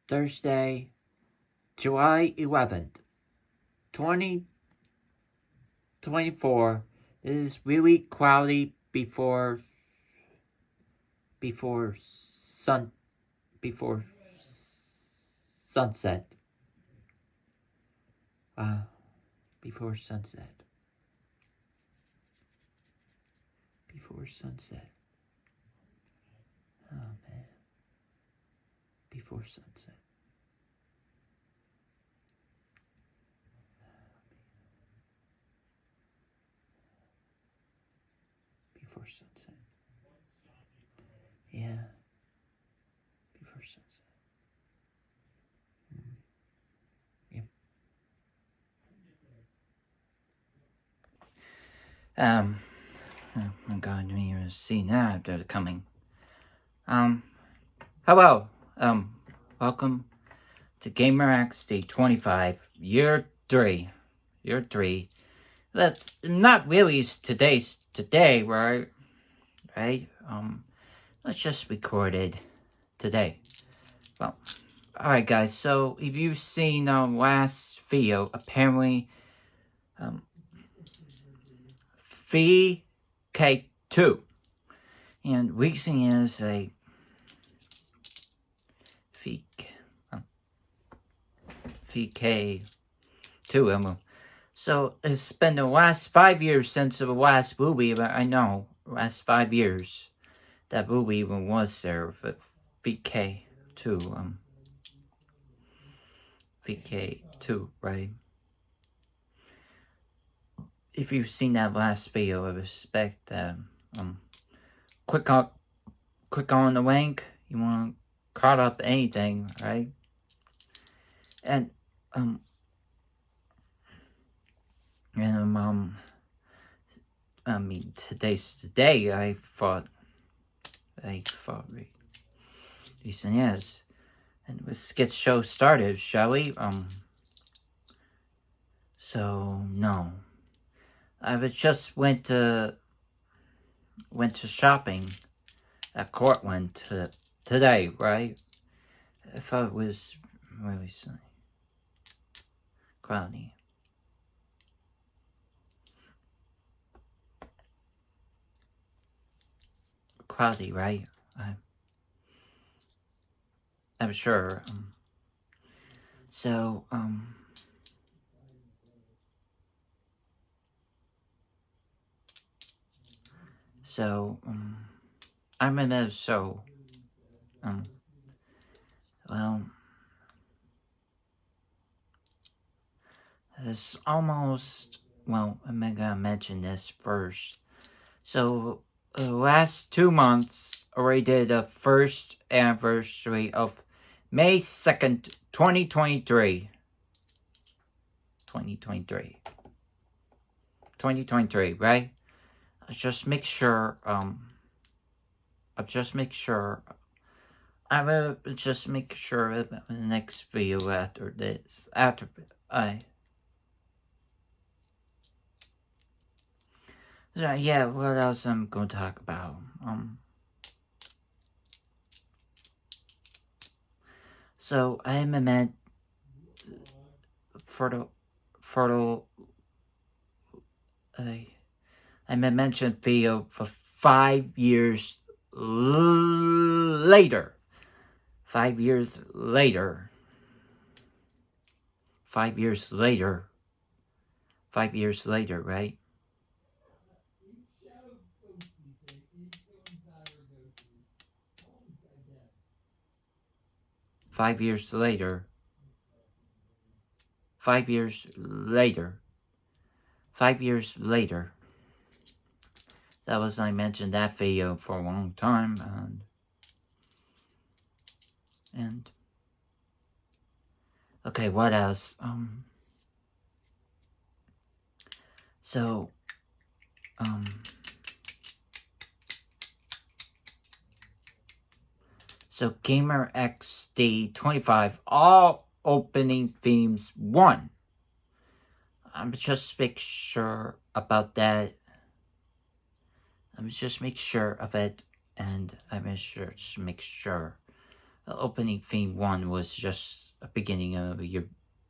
Thursday, July 11th, 2024. It is really cloudy before sunset. Before sunset. Before sunset. Oh man. Before sunset. Before sunset. Yeah. Before sunset. Yeah. I'm going to even see now after coming. Hello. Welcome to GamerXD 25, year 3. That's not really today, right? Right? Let's just record it today. Well, alright guys, so if you've seen last video, apparently, VK2. And reason is a VK2. So it's been the last 5 years since the last movie, but I know, last 5 years, that movie even was there for VK2, VK2, right? If you've seen that last video, I respect click on the link. You want to caught up anything, right? And I mean today. I thought DescenDANCE, and let's get show started, shall we? So no. I just went to shopping at Cortland today, right? I thought it was really sunny, cloudy. Cloudy, right? I'm sure. I remember, well, it's almost, well, I'm gonna mention this first. So, the last 2 months already did the first anniversary of May 2nd, 2023. 2023, right? Just make sure, I will just make sure the next video after this, yeah, what else I'm going to talk about? So I am meant I mentioned video for 5 years later. 5 years later. 5 years later. 5 years later, right? 5 years later. 5 years later. 5 years later. That was, I mentioned that video for a long time, and okay, what else? So Gamer XD 25, all opening themes 1. I'm just make sure about that. I'm just make sure of it, and I'm just make sure opening theme 1 was just a beginning of a year,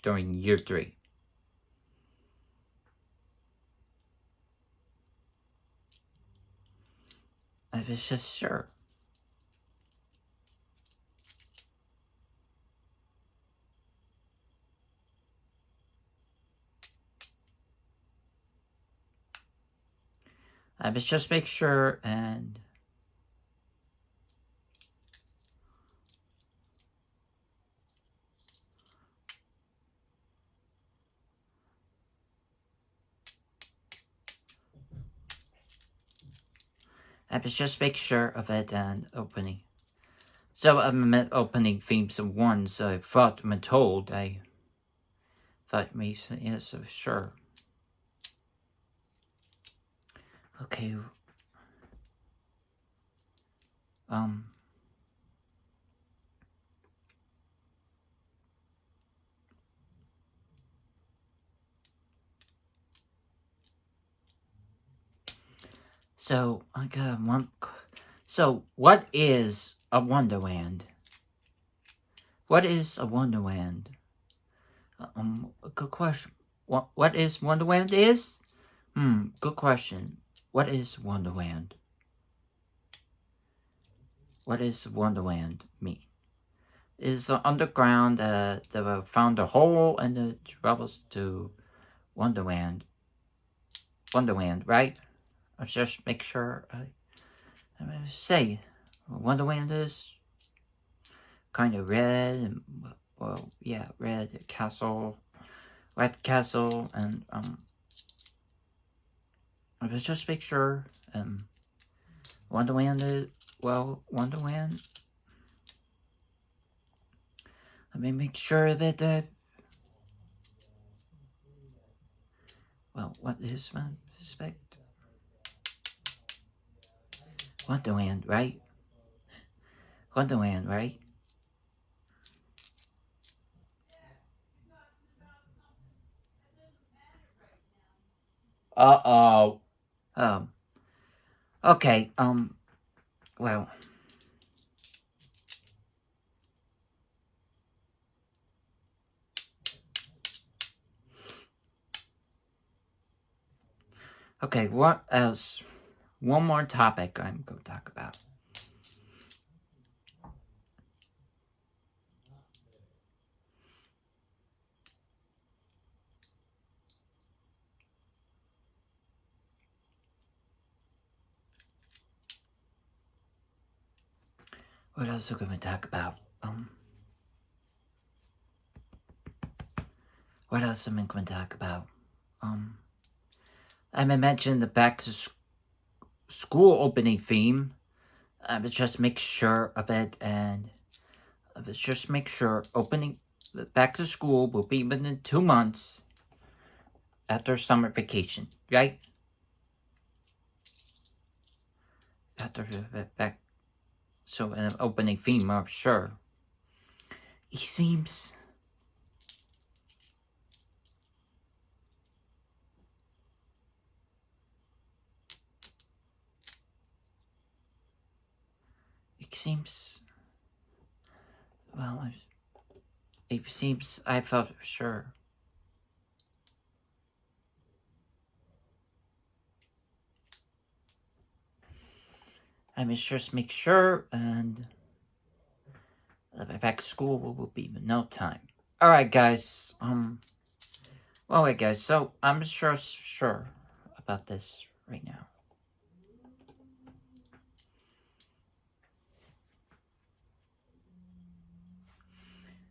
during year 3. I was just sure. I was just make sure, and I was just make sure of it and opening. So I'm opening themes of 1, so I thought I'm told. I thought me, yeah, so sure. Okay. So I got one. So what is a Wonderland? What is a Wonderland? Good question. What is Wonderland is? Good question. What is Wonderland? What does Wonderland mean? It is underground that found a hole and the travels to Wonderland. Wonderland, right? Let's just make sure I say Wonderland is kind of red and, well, yeah, red castle, and let's just make sure Wonderland is, well, Wonderland. Let me make sure that well, what is my respect? Wonderland, right? Wonderland, right? Uh-oh. Okay, well. Okay, what else? One more topic I'm going to talk about. What else are we going to talk about? What else am I going to talk about? I may mention the back to school opening theme. I would just make sure of it, and I would just make sure opening back to school will be within 2 months after summer vacation, right? After the back, so an opening theme, I'm sure. It seems. It seems. Well, it seems I felt sure. I must just make sure, and back to school will be in no time. Alright, guys. Alright, guys. So I'm sure about this right now.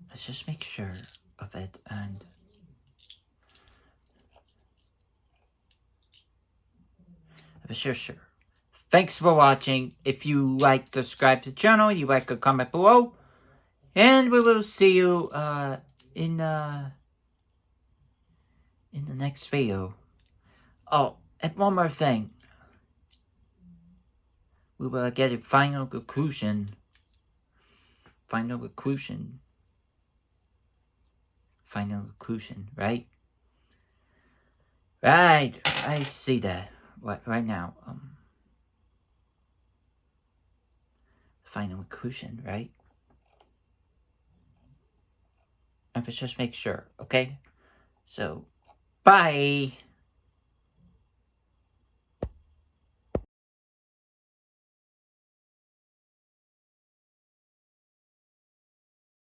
Let's just make sure of it, and I'm sure. Thanks for watching. If you like, subscribe to the channel. You like, a comment below. And we will see you in the next video. Oh, and one more thing. We will get a final conclusion. Final conclusion, right? Right, I see that. Right now. Final conclusion, right? But just make sure, okay? So, bye!